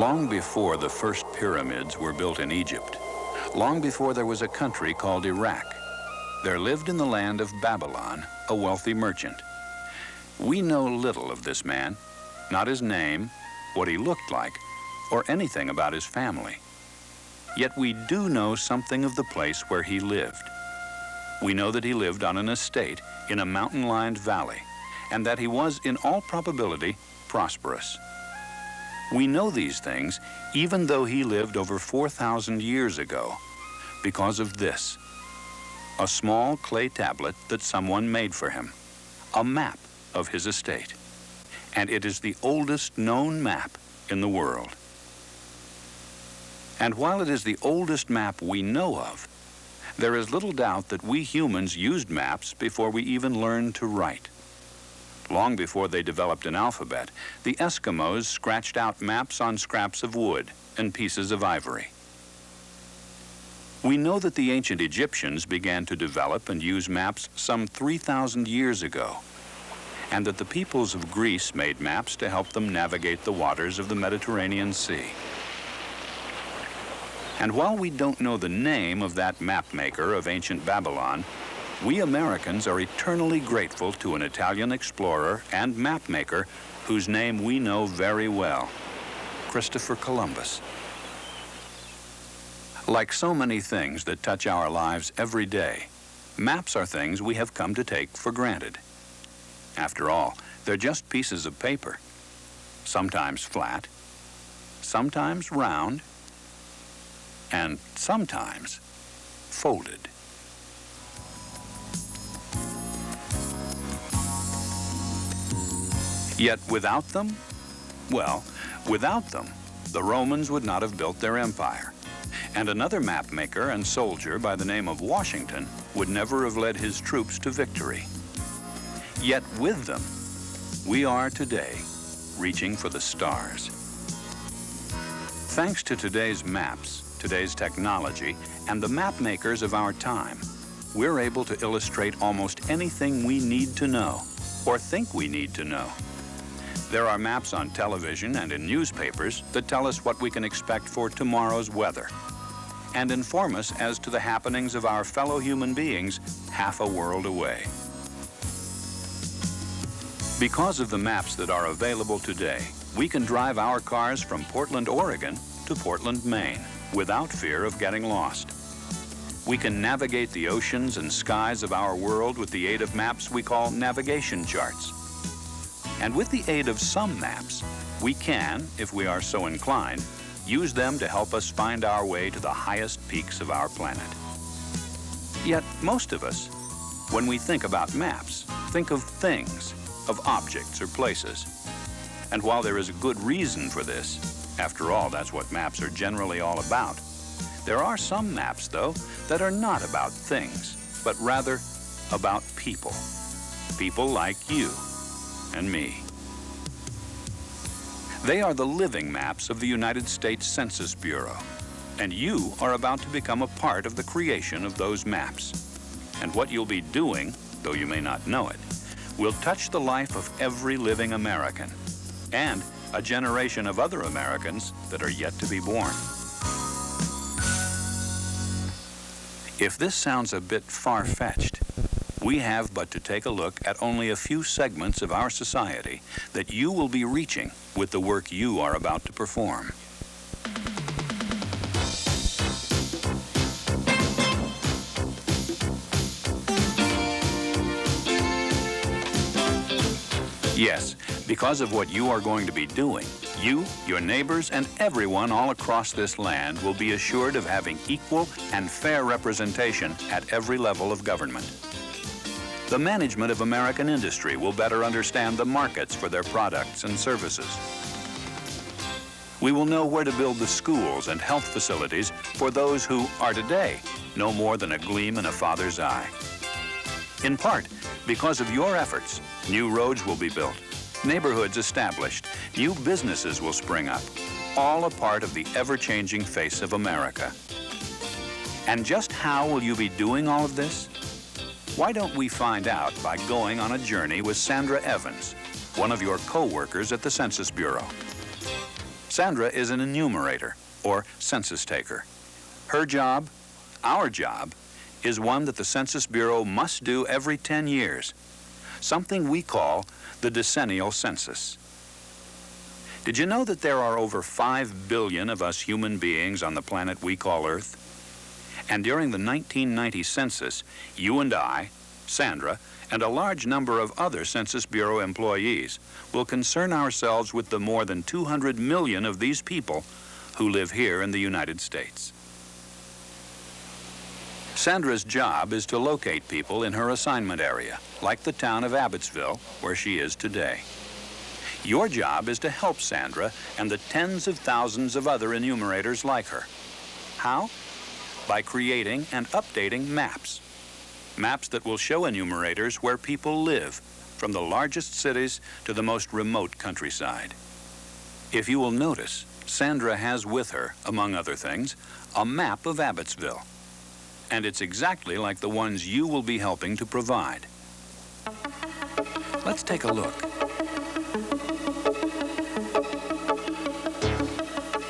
Long before the first pyramids were built in Egypt, long before there was a country called Iraq, there lived in the land of Babylon a wealthy merchant. We know little of this man, not his name, what he looked like, or anything about his family. Yet we do know something of the place where he lived. We know that he lived on an estate in a mountain-lined valley, and that he was, in all probability, prosperous. We know these things even though he lived over 4,000 years ago, because of this: a small clay tablet that someone made for him, a map of his estate. And it is the oldest known map in the world. And while it is the oldest map we know of, there is little doubt that we humans used maps before we even learned to write. Long before they developed an alphabet, the Eskimos scratched out maps on scraps of wood and pieces of ivory. We know that the ancient Egyptians began to develop and use maps some 3,000 years ago, and that the peoples of Greece made maps to help them navigate the waters of the Mediterranean Sea. And while we don't know the name of that map maker of ancient Babylon, we Americans are eternally grateful to an Italian explorer and map maker whose name we know very well: Christopher Columbus. Like so many things that touch our lives every day, maps are things we have come to take for granted. After all, they're just pieces of paper, sometimes flat, sometimes round, and sometimes folded. Yet without them, well, without them, the Romans would not have built their empire. And another map maker and soldier by the name of Washington would never have led his troops to victory. Yet with them, we are today reaching for the stars. Thanks to today's maps, today's technology, and the map makers of our time, we're able to illustrate almost anything we need to know, or think we need to know. There are maps on television and in newspapers that tell us what we can expect for tomorrow's weather, and inform us as to the happenings of our fellow human beings half a world away. Because of the maps that are available today, we can drive our cars from Portland, Oregon to Portland, Maine, without fear of getting lost. We can navigate the oceans and skies of our world with the aid of maps we call navigation charts. And with the aid of some maps, we can, if we are so inclined, use them to help us find our way to the highest peaks of our planet. Yet most of us, when we think about maps, think of things, of objects or places. And while there is a good reason for this, after all, that's what maps are generally all about, there are some maps, though, that are not about things, but rather about people. People like you and me. They are the living maps of the United States Census Bureau, and you are about to become a part of the creation of those maps. And what you'll be doing, though you may not know it, will touch the life of every living American, and a generation of other Americans that are yet to be born. If this sounds a bit far-fetched, we have but to take a look at only a few segments of our society that you will be reaching with the work you are about to perform. Yes, because of what you are going to be doing, you, your neighbors, and everyone all across this land will be assured of having equal and fair representation at every level of government. The management of American industry will better understand the markets for their products and services. We will know where to build the schools and health facilities for those who are today no more than a gleam in a father's eye. In part, because of your efforts, new roads will be built, neighborhoods established, new businesses will spring up, all a part of the ever-changing face of America. And just how will you be doing all of this? Why don't we find out by going on a journey with Sandra Evans, one of your co-workers at the Census Bureau. Sandra is an enumerator, or census taker. Her job, our job, is one that the Census Bureau must do every 10 years, something we call the decennial census. Did you know that there are over 5 billion of us human beings on the planet we call Earth? And during the 1990 census, you and I, Sandra, and a large number of other Census Bureau employees will concern ourselves with the more than 200 million of these people who live here in the United States. Sandra's job is to locate people in her assignment area, like the town of Abbotsville, where she is today. Your job is to help Sandra and the tens of thousands of other enumerators like her. How? By creating and updating maps. Maps that will show enumerators where people live, from the largest cities to the most remote countryside. If you will notice, Sandra has with her, among other things, a map of Abbotsville. And it's exactly like the ones you will be helping to provide. Let's take a look.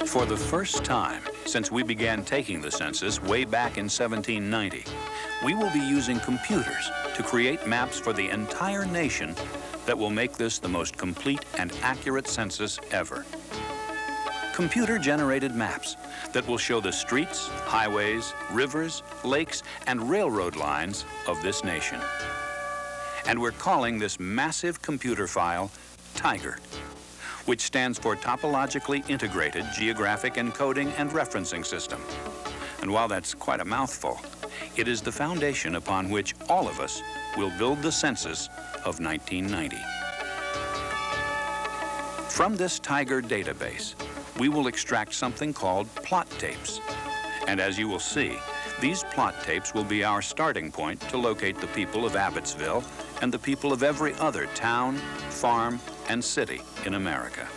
For the first time since we began taking the census way back in 1790, we will be using computers to create maps for the entire nation that will make this the most complete and accurate census ever. Computer-generated maps that will show the streets, highways, rivers, lakes, and railroad lines of this nation. And we're calling this massive computer file TIGER, which stands for Topologically Integrated Geographic Encoding and Referencing System. And while that's quite a mouthful, it is the foundation upon which all of us will build the census of 1990. From this TIGER database, we will extract something called plot tapes. And as you will see, these plot tapes will be our starting point to locate the people of Abbotsville and the people of every other town, farm, and city in America.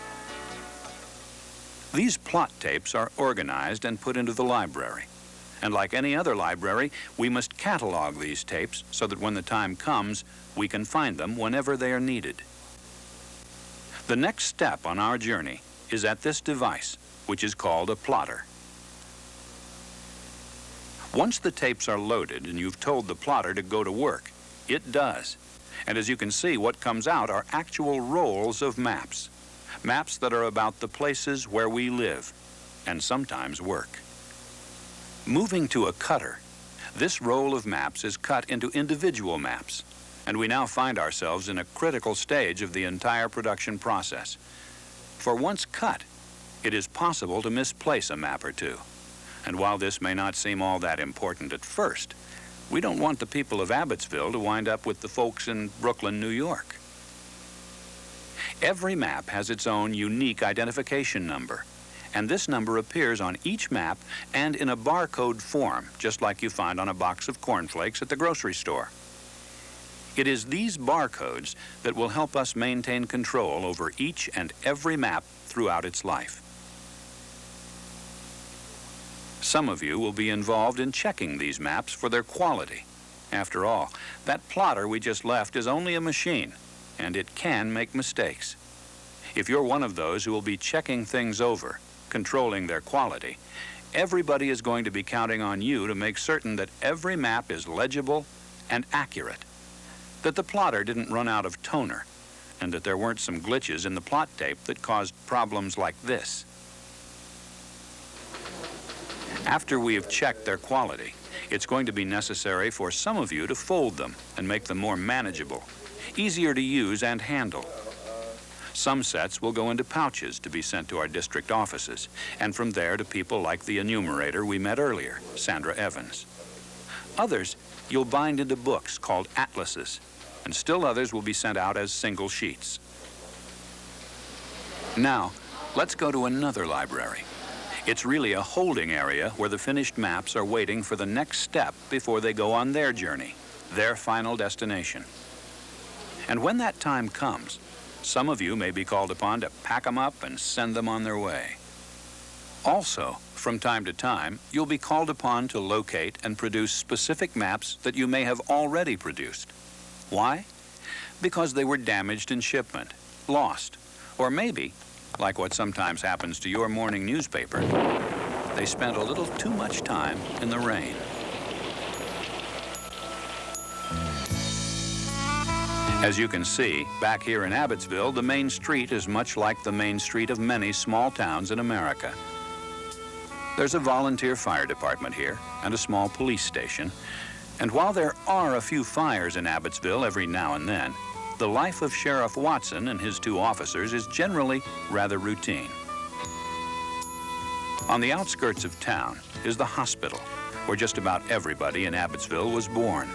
These plot tapes are organized and put into the library. And like any other library, we must catalog these tapes so that when the time comes, we can find them whenever they are needed. The next step on our journey is at this device, which is called a plotter. Once the tapes are loaded and you've told the plotter to go to work, it does. And as you can see, what comes out are actual rolls of maps. Maps that are about the places where we live and sometimes work. Moving to a cutter, this roll of maps is cut into individual maps, and we now find ourselves in a critical stage of the entire production process. For once cut, it is possible to misplace a map or two. And while this may not seem all that important at first, we don't want the people of Abbotsville to wind up with the folks in Brooklyn, New York. Every map has its own unique identification number, and this number appears on each map and in a barcode form, just like you find on a box of cornflakes at the grocery store. It is these barcodes that will help us maintain control over each and every map throughout its life. Some of you will be involved in checking these maps for their quality. After all, that plotter we just left is only a machine, and it can make mistakes. If you're one of those who will be checking things over, controlling their quality, everybody is going to be counting on you to make certain that every map is legible and accurate, that the plotter didn't run out of toner, and that there weren't some glitches in the plot tape that caused problems like this. After we have checked their quality, it's going to be necessary for some of you to fold them and make them more manageable, easier to use and handle. Some sets will go into pouches to be sent to our district offices, and from there to people like the enumerator we met earlier, Sandra Evans. Others you'll bind into books called atlases, and still others will be sent out as single sheets. Now, let's go to another library. It's really a holding area where the finished maps are waiting for the next step before they go on their journey, their final destination. And when that time comes, some of you may be called upon to pack them up and send them on their way. Also, from time to time, you'll be called upon to locate and produce specific maps that you may have already produced. Why? Because they were damaged in shipment, lost, or maybe like what sometimes happens to your morning newspaper, they spent a little too much time in the rain. As you can see, back here in Abbotsville, the main street is much like the main street of many small towns in America. There's a volunteer fire department here and a small police station. And while there are a few fires in Abbotsville every now and then, the life of Sheriff Watson and his 2 officers is generally rather routine. On the outskirts of town is the hospital, where just about everybody in Abbotsville was born.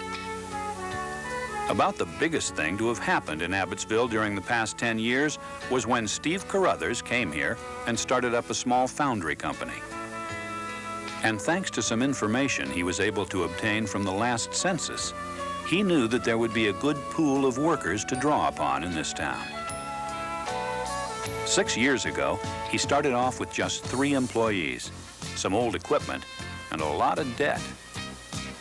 About the biggest thing to have happened in Abbotsville during the past 10 years was when Steve Carruthers came here and started up a small foundry company. And thanks to some information he was able to obtain from the last census, he knew that there would be a good pool of workers to draw upon in this town. 6 years ago, he started off with just 3 employees, some old equipment, and a lot of debt.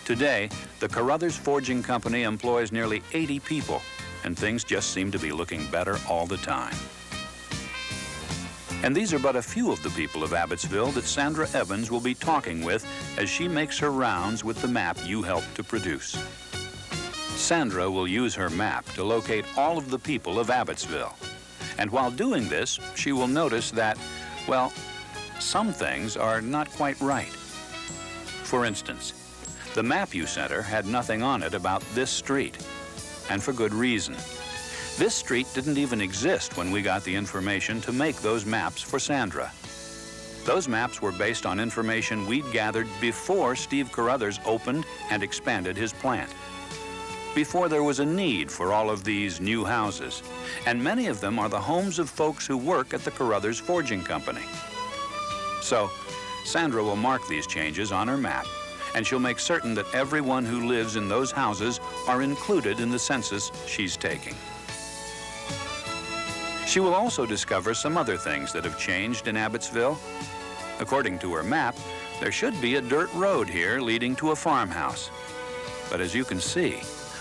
Today, the Carruthers Forging Company employs nearly 80 people, and things just seem to be looking better all the time. And these are but a few of the people of Abbotsville that Sandra Evans will be talking with as she makes her rounds with the map you helped to produce. Sandra will use her map to locate all of the people of Abbotsville. And while doing this, she will notice that, well, some things are not quite right. For instance, the map you sent her had nothing on it about this street, and for good reason. This street didn't even exist when we got the information to make those maps for Sandra. Those maps were based on information we'd gathered before Steve Carruthers opened and expanded his plant, before there was a need for all of these new houses, and many of them are the homes of folks who work at the Carruthers Forging Company. So, Sandra will mark these changes on her map, and she'll make certain that everyone who lives in those houses are included in the census she's taking. She will also discover some other things that have changed in Abbotsville. According to her map, there should be a dirt road here leading to a farmhouse. But as you can see,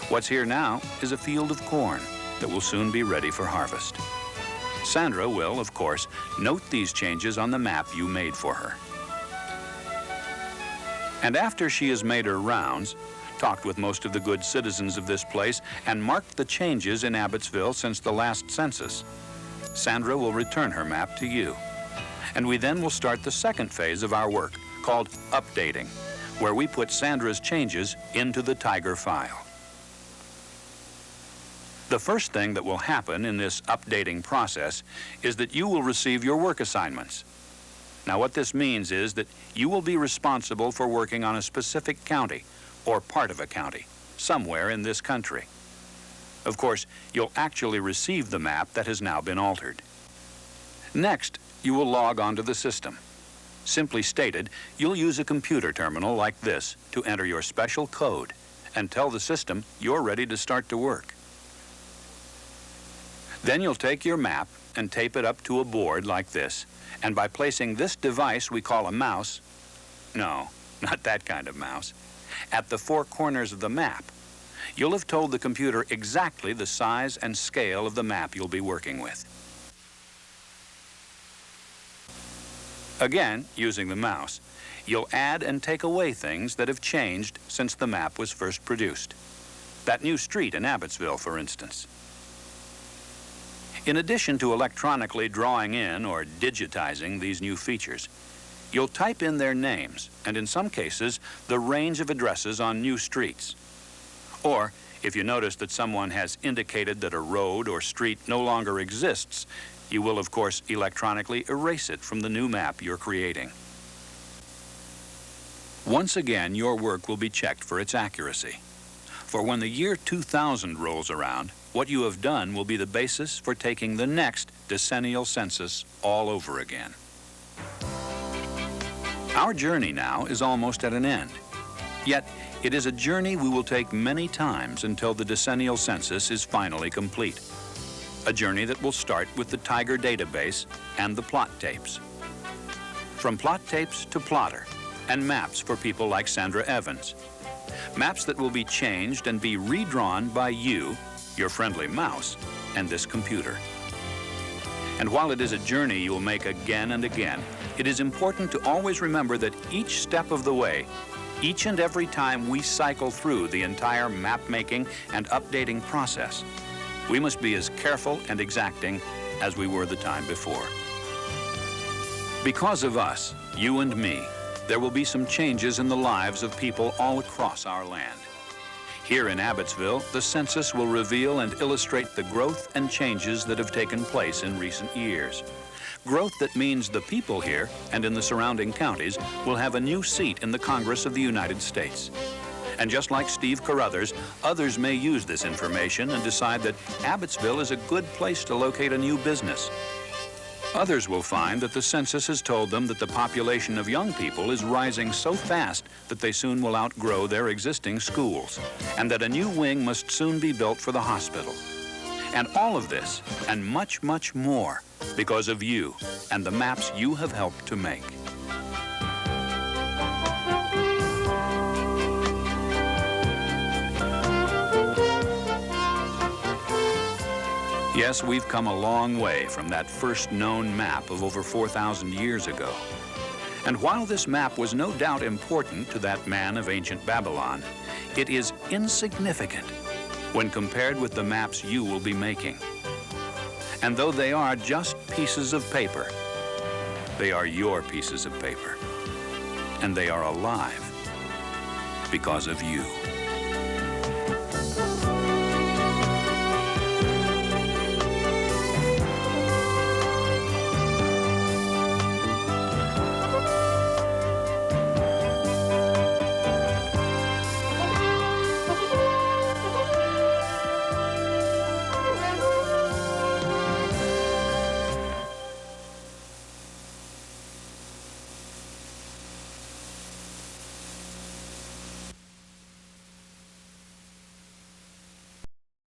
what's here now is a field of corn that will soon be ready for harvest. Sandra will, of course, note these changes on the map you made for her. And after she has made her rounds, talked with most of the good citizens of this place, and marked the changes in Abbotsville since the last census, Sandra will return her map to you. And we then will start the second phase of our work, called updating, where we put Sandra's changes into the Tiger file. The first thing that will happen in this updating process is that you will receive your work assignments. Now, what this means is that you will be responsible for working on a specific county or part of a county somewhere in this country. Of course, you'll actually receive the map that has now been altered. Next, you will log onto the system. Simply stated, you'll use a computer terminal like this to enter your special code and tell the system you're ready to start to work. Then you'll take your map and tape it up to a board like this. And by placing this device we call a mouse, no, not that kind of mouse, at the 4 corners of the map, you'll have told the computer exactly the size and scale of the map you'll be working with. Again, using the mouse, you'll add and take away things that have changed since the map was first produced. That new street in Abbotsville, for instance. In addition to electronically drawing in or digitizing these new features, you'll type in their names and, in some cases, the range of addresses on new streets. Or, if you notice that someone has indicated that a road or street no longer exists, you will, of course, electronically erase it from the new map you're creating. Once again, your work will be checked for its accuracy. For when the year 2000 rolls around, what you have done will be the basis for taking the next decennial census all over again. Our journey now is almost at an end. Yet, it is a journey we will take many times until the decennial census is finally complete. A journey that will start with the Tiger database and the plot tapes. From plot tapes to plotter, and maps for people like Sandra Evans. Maps that will be changed and be redrawn by you, your friendly mouse, and this computer. And while it is a journey you will make again and again, it is important to always remember that each step of the way, each and every time we cycle through the entire map-making and updating process, we must be as careful and exacting as we were the time before. Because of us, you and me, there will be some changes in the lives of people all across our land. Here in Abbotsville, the census will reveal and illustrate the growth and changes that have taken place in recent years. Growth that means the people here and in the surrounding counties will have a new seat in the Congress of the United States. And just like Steve Carruthers, others may use this information and decide that Abbotsville is a good place to locate a new business. Others will find that the census has told them that the population of young people is rising so fast that they soon will outgrow their existing schools, and that a new wing must soon be built for the hospital. And all of this, and much, much more, because of you and the maps you have helped to make. Yes, we've come a long way from that first known map of over 4,000 years ago. And while this map was no doubt important to that man of ancient Babylon, it is insignificant when compared with the maps you will be making. And though they are just pieces of paper, they are your pieces of paper. And they are alive because of you.